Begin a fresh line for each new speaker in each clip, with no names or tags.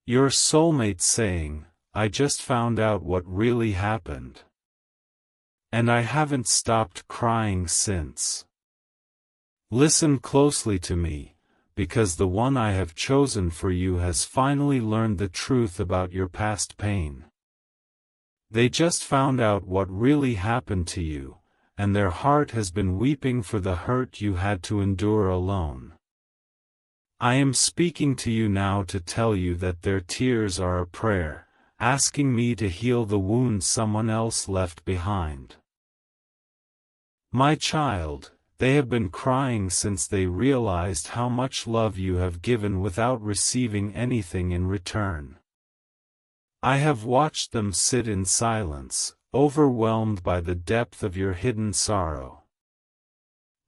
Your soulmate saying, I just found out what really happened. And I haven't stopped crying since. Listen closely to me, because the one I have chosen for you has finally learned the truth about your past pain. They just found out what really happened to you, and their heart has been weeping for the hurt you had to endure alone. I am speaking to you now to tell you that their tears are a prayer, asking me to heal the wound someone else left behind. My child, they have been crying since they realized how much love you have given without receiving anything in return. I have watched them sit in silence, overwhelmed by the depth of your hidden sorrow.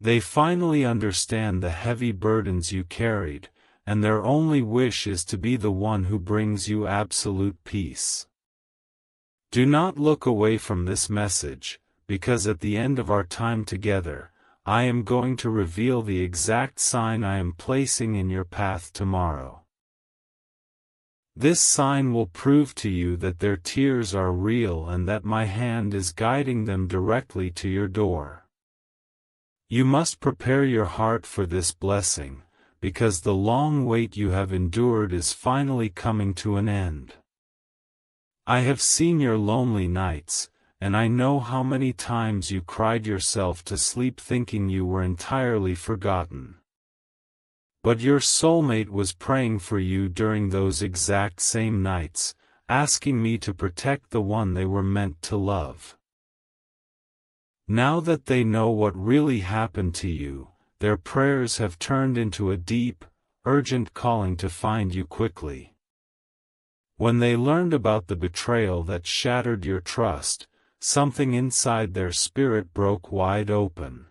They finally understand the heavy burdens you carried, and their only wish is to be the one who brings you absolute peace. Do not look away from this message, because at the end of our time together, I am going to reveal the exact sign I am placing in your path tomorrow. This sign will prove to you that their tears are real and that my hand is guiding them directly to your door. You must prepare your heart for this blessing, because the long wait you have endured is finally coming to an end. I have seen your lonely nights, and I know how many times you cried yourself to sleep thinking you were entirely forgotten. But your soulmate was praying for you during those exact same nights, asking me to protect the one they were meant to love. Now that they know what really happened to you, their prayers have turned into a deep, urgent calling to find you quickly. When they learned about the betrayal that shattered your trust, something inside their spirit broke wide open.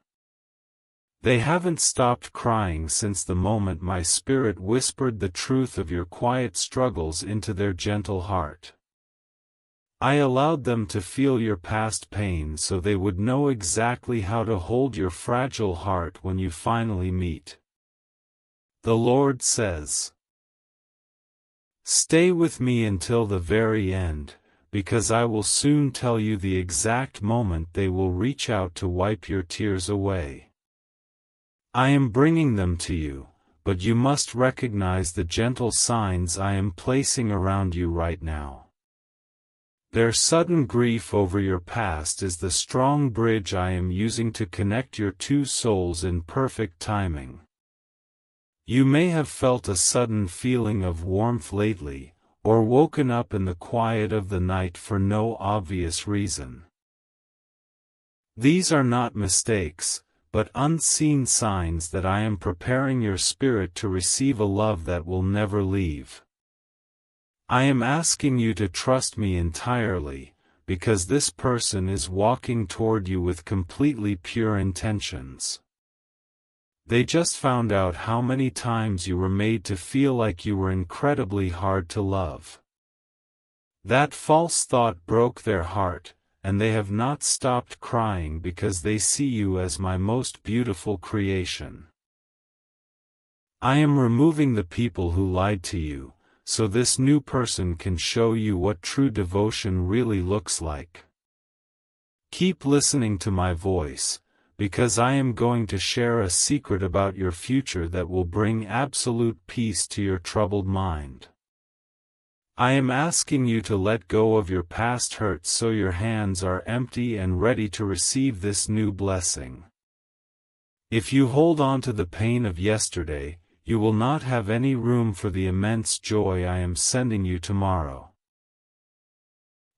They haven't stopped crying since the moment my spirit whispered the truth of your quiet struggles into their gentle heart. I allowed them to feel your past pain so they would know exactly how to hold your fragile heart when you finally meet. The Lord says, "Stay with me until the very end, because I will soon tell you the exact moment they will reach out to wipe your tears away. I am bringing them to you, but you must recognize the gentle signs I am placing around you right now. Their sudden grief over your past is the strong bridge I am using to connect your two souls in perfect timing. You may have felt a sudden feeling of warmth lately, or woken up in the quiet of the night for no obvious reason. These are not mistakes, but unseen signs that I am preparing your spirit to receive a love that will never leave. I am asking you to trust me entirely, because this person is walking toward you with completely pure intentions. They just found out how many times you were made to feel like you were incredibly hard to love. That false thought broke their heart, and they have not stopped crying because they see you as my most beautiful creation. I am removing the people who lied to you, so this new person can show you what true devotion really looks like. Keep listening to my voice, because I am going to share a secret about your future that will bring absolute peace to your troubled mind. I am asking you to let go of your past hurts so your hands are empty and ready to receive this new blessing. If you hold on to the pain of yesterday, you will not have any room for the immense joy I am sending you tomorrow.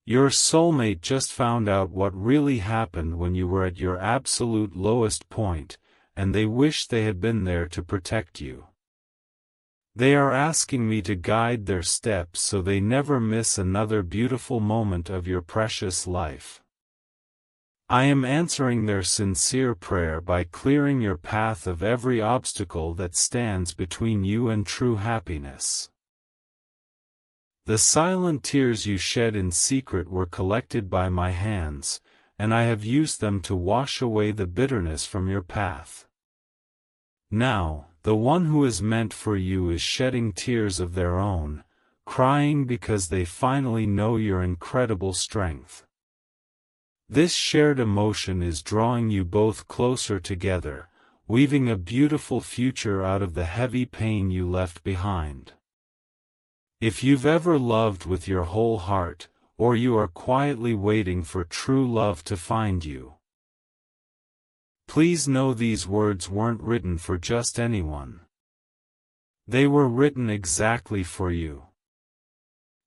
Your soulmate just found out what really happened when you were at your absolute lowest point, and they wish they had been there to protect you. They are asking me to guide their steps so they never miss another beautiful moment of your precious life. I am answering their sincere prayer by clearing your path of every obstacle that stands between you and true happiness. The silent tears you shed in secret were collected by my hands, and I have used them to wash away the bitterness from your path. Now, the one who is meant for you is shedding tears of their own, crying because they finally know your incredible strength. This shared emotion is drawing you both closer together, weaving a beautiful future out of the heavy pain you left behind. If you've ever loved with your whole heart, or you are quietly waiting for true love to find you, please know these words weren't written for just anyone. They were written exactly for you.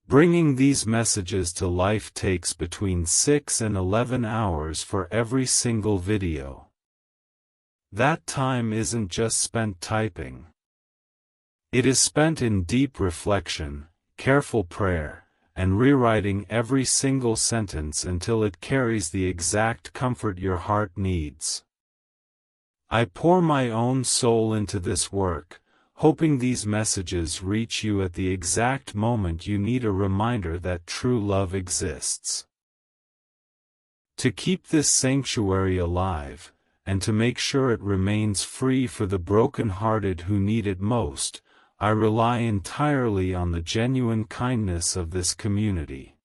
Bringing these messages to life takes between 6 and 11 hours for every single video. That time isn't just spent typing. It is spent in deep reflection, careful prayer, and rewriting every single sentence until it carries the exact comfort your heart needs. I pour my own soul into this work, hoping these messages reach you at the exact moment you need a reminder that true love exists. To keep this sanctuary alive, and to make sure it remains free for the broken-hearted who need it most, I rely entirely on the genuine kindness of this community.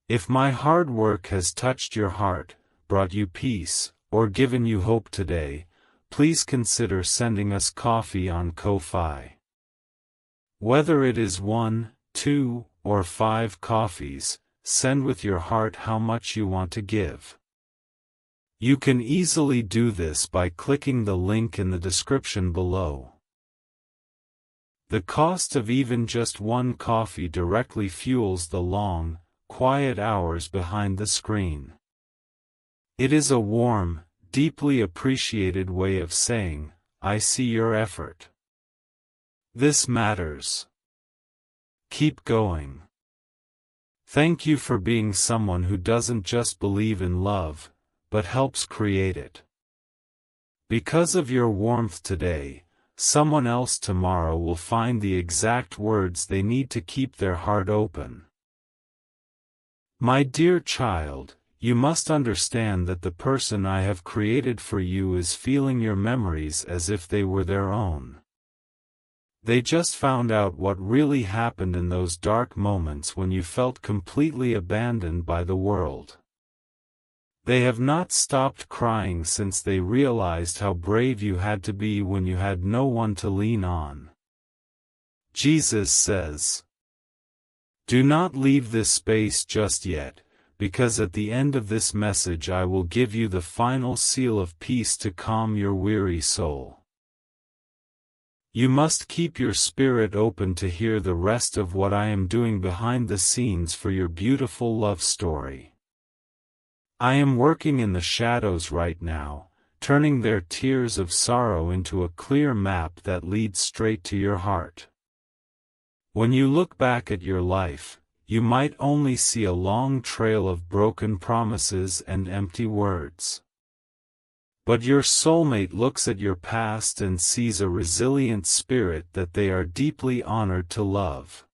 If my hard work has touched your heart, brought you peace, or given you hope today, please consider sending us coffee on Ko-fi. Whether it is 1, 2, or 5 coffees, send with your heart how much you want to give. You can easily do this by clicking the link in the description below. The cost of even just one coffee directly fuels the long, quiet hours behind the screen. It is a warm, deeply appreciated way of saying, I see your effort. This matters. Keep going. Thank you for being someone who doesn't just believe in love, but helps create it. Because of your warmth today, someone else tomorrow will find the exact words they need to keep their heart open. My dear child, you must understand that the person I have created for you is feeling your memories as if they were their own. They just found out what really happened in those dark moments when you felt completely abandoned by the world. They have not stopped crying since they realized how brave you had to be when you had no one to lean on. Jesus says, "Do not leave this space just yet, because at the end of this message I will give you the final seal of peace to calm your weary soul." You must keep your spirit open to hear the rest of what I am doing behind the scenes for your beautiful love story. I am working in the shadows right now, turning their tears of sorrow into a clear map that leads straight to your heart. When you look back at your life, you might only see a long trail of broken promises and empty words. But your soulmate looks at your past and sees a resilient spirit that they are deeply honored to love.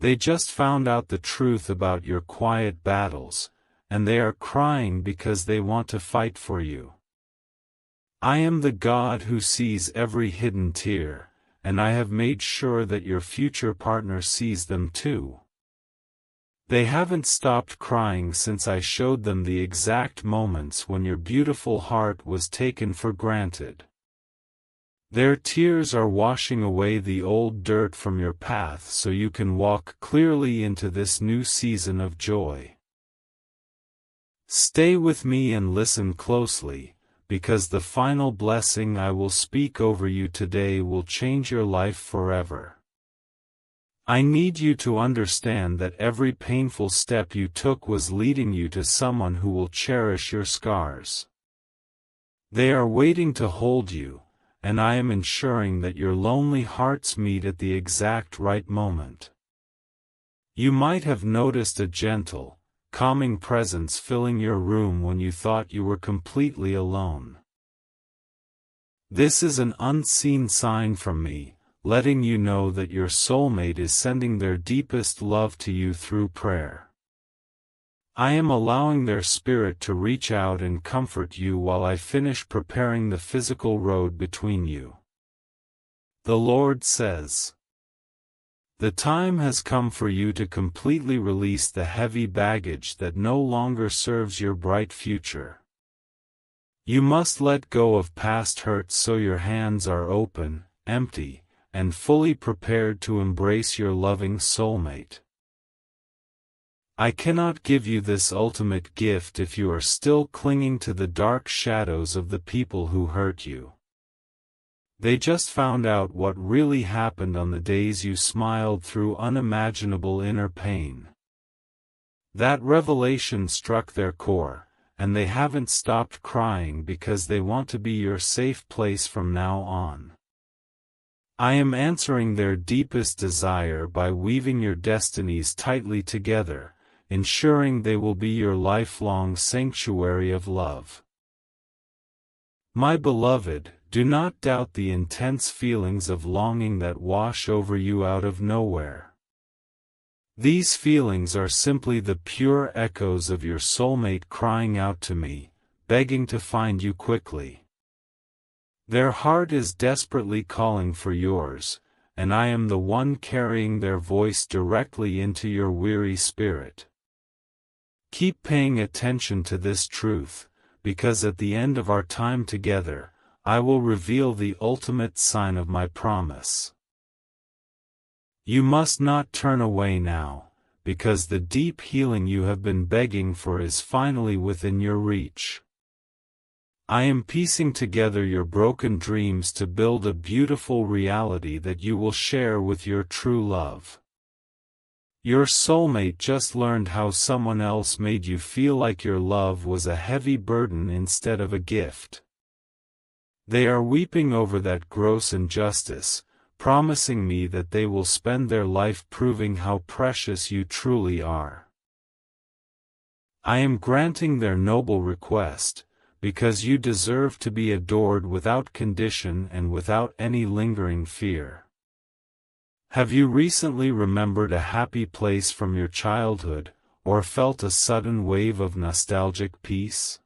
They just found out the truth about your quiet battles, and they are crying because they want to fight for you. I am the God who sees every hidden tear, and I have made sure that your future partner sees them too. They haven't stopped crying since I showed them the exact moments when your beautiful heart was taken for granted. Their tears are washing away the old dirt from your path so you can walk clearly into this new season of joy. Stay with me and listen closely, because the final blessing I will speak over you today will change your life forever. I need you to understand that every painful step you took was leading you to someone who will cherish your scars. They are waiting to hold you, and I am ensuring that your lonely hearts meet at the exact right moment. You might have noticed a gentle, calming presence filling your room when you thought you were completely alone. This is an unseen sign from me, letting you know that your soulmate is sending their deepest love to you through prayer. I am allowing their spirit to reach out and comfort you while I finish preparing the physical road between you. The Lord says, The time has come for you to completely release the heavy baggage that no longer serves your bright future. You must let go of past hurts so your hands are open, empty, and fully prepared to embrace your loving soulmate. I cannot give you this ultimate gift if you are still clinging to the dark shadows of the people who hurt you. They just found out what really happened on the days you smiled through unimaginable inner pain. That revelation struck their core, and they haven't stopped crying because they want to be your safe place from now on. I am answering their deepest desire by weaving your destinies tightly together, ensuring they will be your lifelong sanctuary of love. My beloved, do not doubt the intense feelings of longing that wash over you out of nowhere. These feelings are simply the pure echoes of your soulmate crying out to me, begging to find you quickly. Their heart is desperately calling for yours, and I am the one carrying their voice directly into your weary spirit. Keep paying attention to this truth, because at the end of our time together, I will reveal the ultimate sign of my promise. You must not turn away now, because the deep healing you have been begging for is finally within your reach. I am piecing together your broken dreams to build a beautiful reality that you will share with your true love. Your soulmate just learned how someone else made you feel like your love was a heavy burden instead of a gift. They are weeping over that gross injustice, promising me that they will spend their life proving how precious you truly are. I am granting their noble request, because you deserve to be adored without condition and without any lingering fear. Have you recently remembered a happy place from your childhood, or felt a sudden wave of nostalgic peace?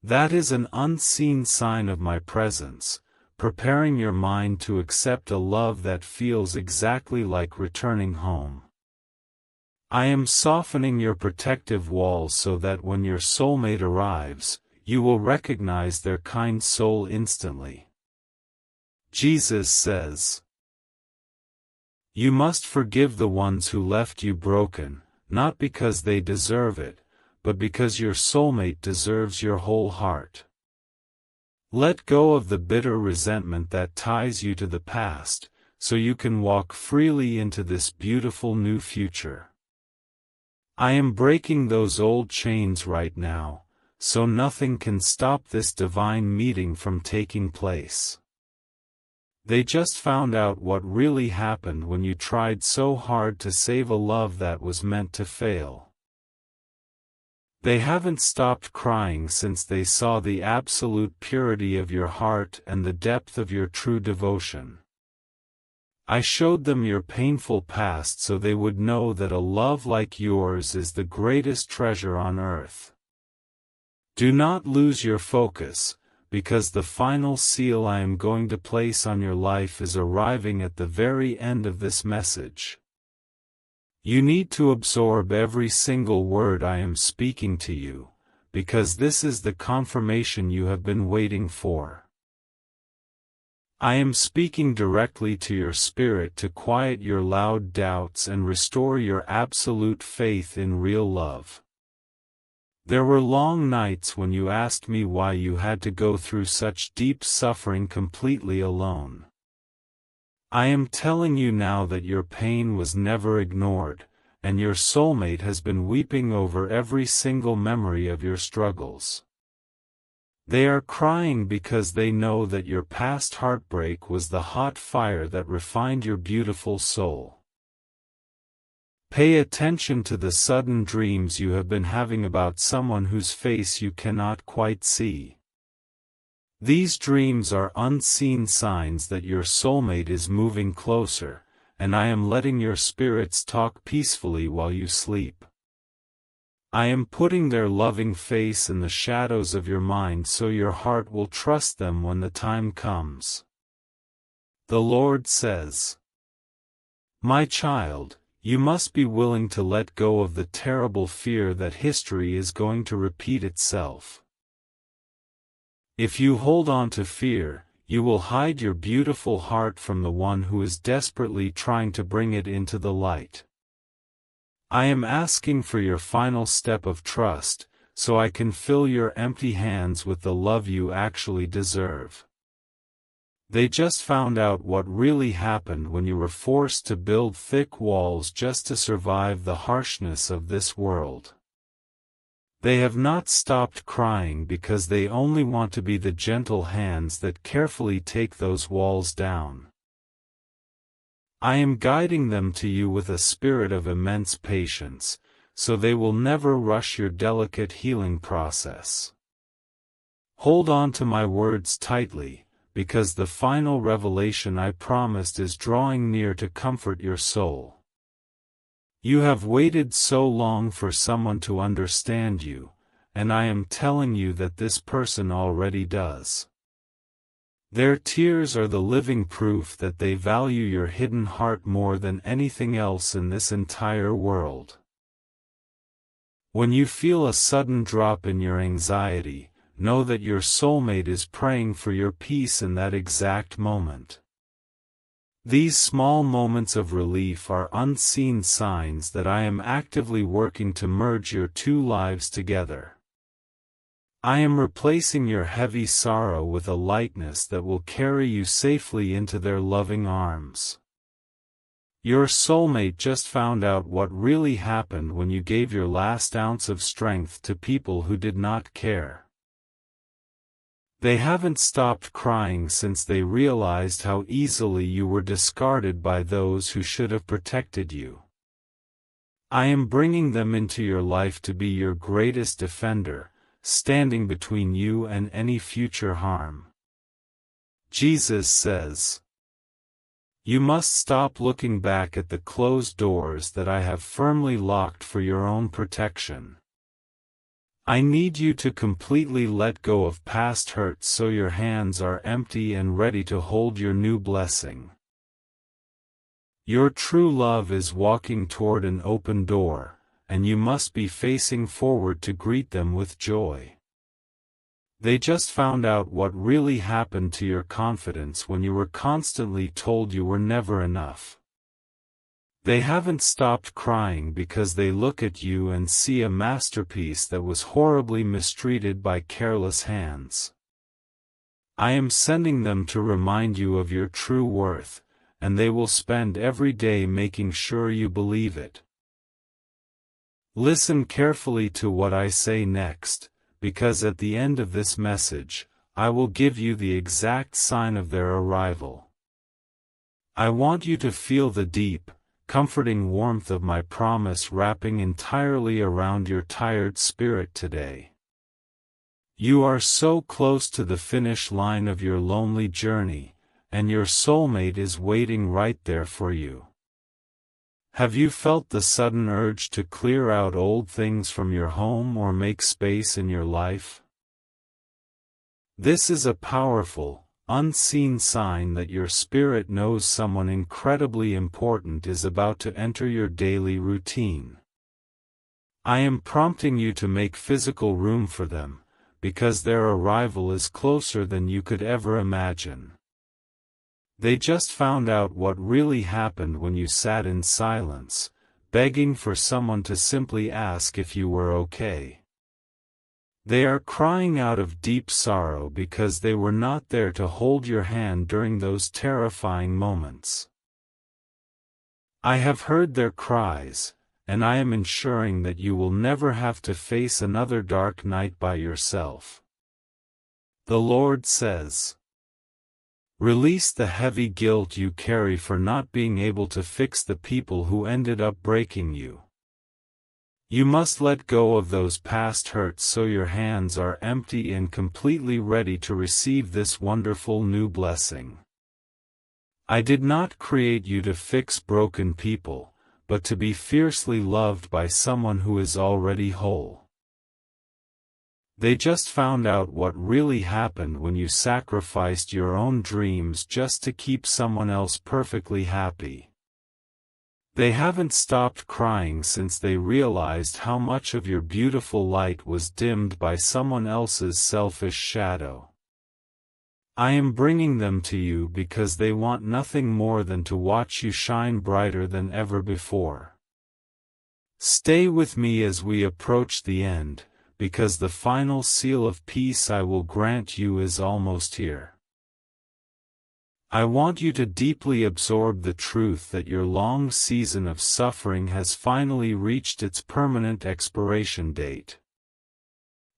That is an unseen sign of my presence, preparing your mind to accept a love that feels exactly like returning home. I am softening your protective walls so that when your soulmate arrives, you will recognize their kind soul instantly. Jesus says, "You must forgive the ones who left you broken, not because they deserve it, but because your soulmate deserves your whole heart." Let go of the bitter resentment that ties you to the past, so you can walk freely into this beautiful new future. I am breaking those old chains right now, so nothing can stop this divine meeting from taking place. They just found out what really happened when you tried so hard to save a love that was meant to fail. They haven't stopped crying since they saw the absolute purity of your heart and the depth of your true devotion. I showed them your painful past so they would know that a love like yours is the greatest treasure on earth. Do not lose your focus, because the final seal I am going to place on your life is arriving at the very end of this message. You need to absorb every single word I am speaking to you, because this is the confirmation you have been waiting for. I am speaking directly to your spirit to quiet your loud doubts and restore your absolute faith in real love. There were long nights when you asked me why you had to go through such deep suffering completely alone. I am telling you now that your pain was never ignored, and your soulmate has been weeping over every single memory of your struggles. They are crying because they know that your past heartbreak was the hot fire that refined your beautiful soul. Pay attention to the sudden dreams you have been having about someone whose face you cannot quite see. These dreams are unseen signs that your soulmate is moving closer, and I am letting your spirits talk peacefully while you sleep. I am putting their loving face in the shadows of your mind so your heart will trust them when the time comes. The Lord says, My child, you must be willing to let go of the terrible fear that history is going to repeat itself. If you hold on to fear, you will hide your beautiful heart from the one who is desperately trying to bring it into the light. I am asking for your final step of trust, so I can fill your empty hands with the love you actually deserve. They just found out what really happened when you were forced to build thick walls just to survive the harshness of this world. They have not stopped crying because they only want to be the gentle hands that carefully take those walls down. I am guiding them to you with a spirit of immense patience, so they will never rush your delicate healing process. Hold on to my words tightly, because the final revelation I promised is drawing near to comfort your soul. You have waited so long for someone to understand you, and I am telling you that this person already does. Their tears are the living proof that they value your hidden heart more than anything else in this entire world. When you feel a sudden drop in your anxiety, know that your soulmate is praying for your peace in that exact moment. These small moments of relief are unseen signs that I am actively working to merge your two lives together. I am replacing your heavy sorrow with a lightness that will carry you safely into their loving arms. Your soulmate just found out what really happened when you gave your last ounce of strength to people who did not care. They haven't stopped crying since they realized how easily you were discarded by those who should have protected you. I am bringing them into your life to be your greatest defender, standing between you and any future harm. Jesus says, "You must stop looking back at the closed doors that I have firmly locked for your own protection. I need you to completely let go of past hurts so your hands are empty and ready to hold your new blessing. Your true love is walking toward an open door, and you must be facing forward to greet them with joy. They just found out what really happened to your confidence when you were constantly told you were never enough. They haven't stopped crying because they look at you and see a masterpiece that was horribly mistreated by careless hands. I am sending them to remind you of your true worth, and they will spend every day making sure you believe it. Listen carefully to what I say next, because at the end of this message, I will give you the exact sign of their arrival. I want you to feel the deep, comforting warmth of my promise wrapping entirely around your tired spirit today. You are so close to the finish line of your lonely journey, and your soulmate is waiting right there for you. Have you felt the sudden urge to clear out old things from your home or make space in your life? This is a powerful, unseen sign that your spirit knows someone incredibly important is about to enter your daily routine. I am prompting you to make physical room for them, because their arrival is closer than you could ever imagine. They just found out what really happened when you sat in silence, begging for someone to simply ask if you were okay. They are crying out of deep sorrow because they were not there to hold your hand during those terrifying moments. I have heard their cries, and I am ensuring that you will never have to face another dark night by yourself. The Lord says, "Release the heavy guilt you carry for not being able to fix the people who ended up breaking you. You must let go of those past hurts so your hands are empty and completely ready to receive this wonderful new blessing. I did not create you to fix broken people, but to be fiercely loved by someone who is already whole." They just found out what really happened when you sacrificed your own dreams just to keep someone else perfectly happy. They haven't stopped crying since they realized how much of your beautiful light was dimmed by someone else's selfish shadow. I am bringing them to you because they want nothing more than to watch you shine brighter than ever before. Stay with me as we approach the end, because the final seal of peace I will grant you is almost here. I want you to deeply absorb the truth that your long season of suffering has finally reached its permanent expiration date.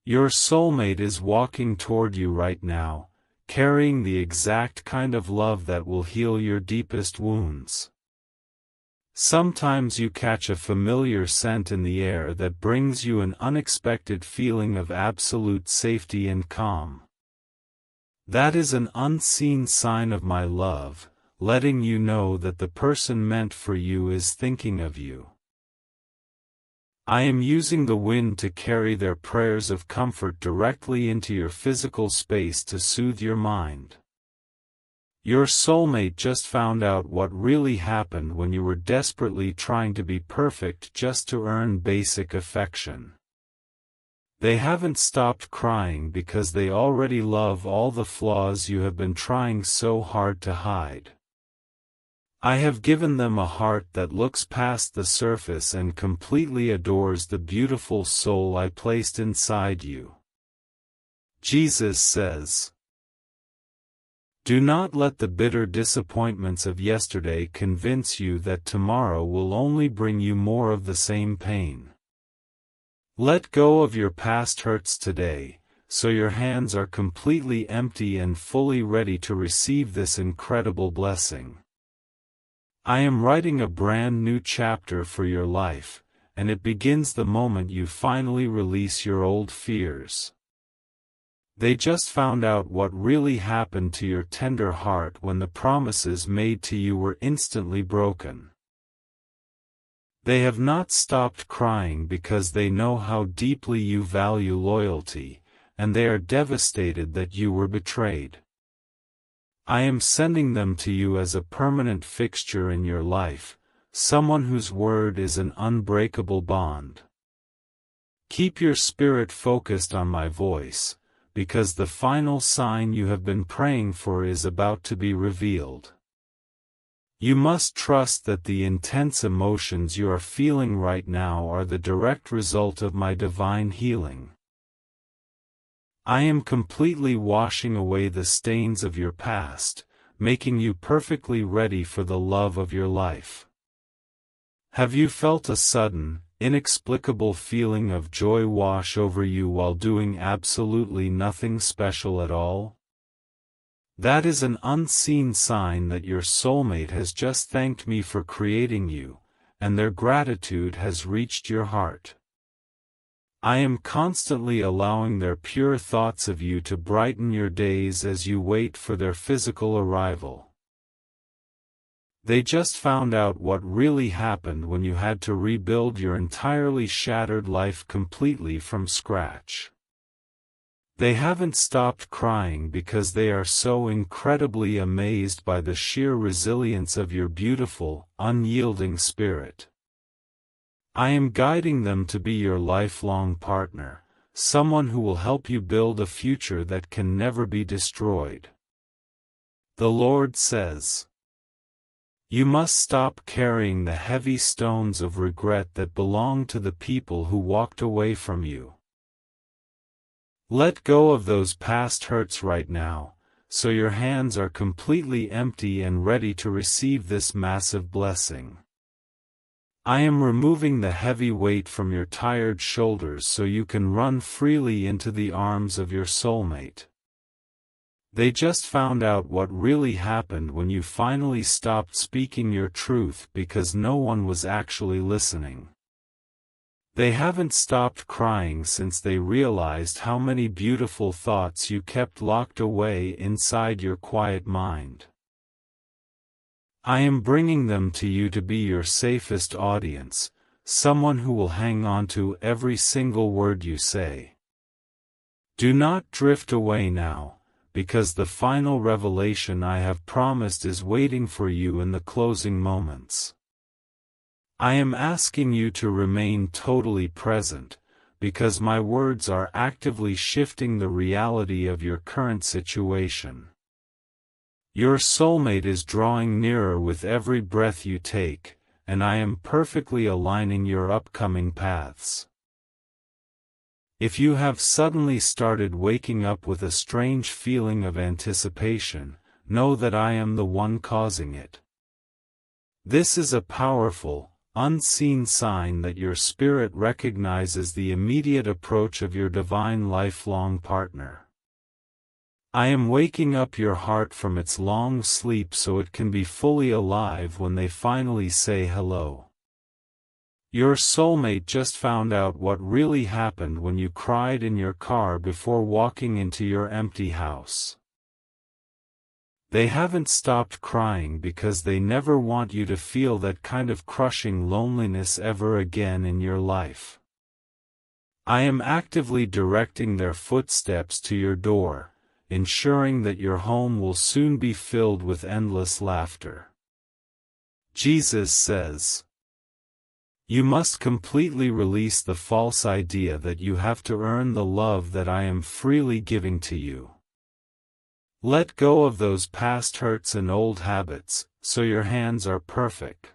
Your soulmate is walking toward you right now, carrying the exact kind of love that will heal your deepest wounds. Sometimes you catch a familiar scent in the air that brings you an unexpected feeling of absolute safety and calm. That is an unseen sign of my love, letting you know that the person meant for you is thinking of you. I am using the wind to carry their prayers of comfort directly into your physical space to soothe your mind. Your soulmate just found out what really happened when you were desperately trying to be perfect just to earn basic affection. They haven't stopped crying because they already love all the flaws you have been trying so hard to hide. I have given them a heart that looks past the surface and completely adores the beautiful soul I placed inside you. Jesus says, "Do not let the bitter disappointments of yesterday convince you that tomorrow will only bring you more of the same pain. Let go of your past hurts today, so your hands are completely empty and fully ready to receive this incredible blessing. I am writing a brand new chapter for your life, and it begins the moment you finally release your old fears." They just found out what really happened to your tender heart when the promises made to you were instantly broken. They have not stopped crying because they know how deeply you value loyalty, and they are devastated that you were betrayed. I am sending them to you as a permanent fixture in your life, someone whose word is an unbreakable bond. Keep your spirit focused on my voice, because the final sign you have been praying for is about to be revealed. You must trust that the intense emotions you are feeling right now are the direct result of my divine healing. I am completely washing away the stains of your past, making you perfectly ready for the love of your life. Have you felt a sudden, inexplicable feeling of joy wash over you while doing absolutely nothing special at all? That is an unseen sign that your soulmate has just thanked me for creating you, and their gratitude has reached your heart. I am constantly allowing their pure thoughts of you to brighten your days as you wait for their physical arrival. They just found out what really happened when you had to rebuild your entirely shattered life completely from scratch. They haven't stopped crying because they are so incredibly amazed by the sheer resilience of your beautiful, unyielding spirit. I am guiding them to be your lifelong partner, someone who will help you build a future that can never be destroyed. The Lord says, "You must stop carrying the heavy stones of regret that belong to the people who walked away from you. Let go of those past hurts right now, so your hands are completely empty and ready to receive this massive blessing. I am removing the heavy weight from your tired shoulders so you can run freely into the arms of your soulmate. They just found out what really happened when you finally stopped speaking your truth because no one was actually listening. They haven't stopped crying since they realized how many beautiful thoughts you kept locked away inside your quiet mind. I am bringing them to you to be your safest audience, someone who will hang on to every single word you say. Do not drift away now, because the final revelation I have promised is waiting for you in the closing moments. I am asking you to remain totally present, because my words are actively shifting the reality of your current situation. Your soulmate is drawing nearer with every breath you take, and I am perfectly aligning your upcoming paths. If you have suddenly started waking up with a strange feeling of anticipation, know that I am the one causing it. This is a powerful, unseen sign that your spirit recognizes the immediate approach of your divine lifelong partner. I am waking up your heart from its long sleep so it can be fully alive when they finally say hello. Your soulmate just found out what really happened when you cried in your car before walking into your empty house. They haven't stopped crying because they never want you to feel that kind of crushing loneliness ever again in your life. I am actively directing their footsteps to your door, ensuring that your home will soon be filled with endless laughter. Jesus says, "You must completely release the false idea that you have to earn the love that I am freely giving to you. Let go of those past hurts and old habits, so your hands are perfect.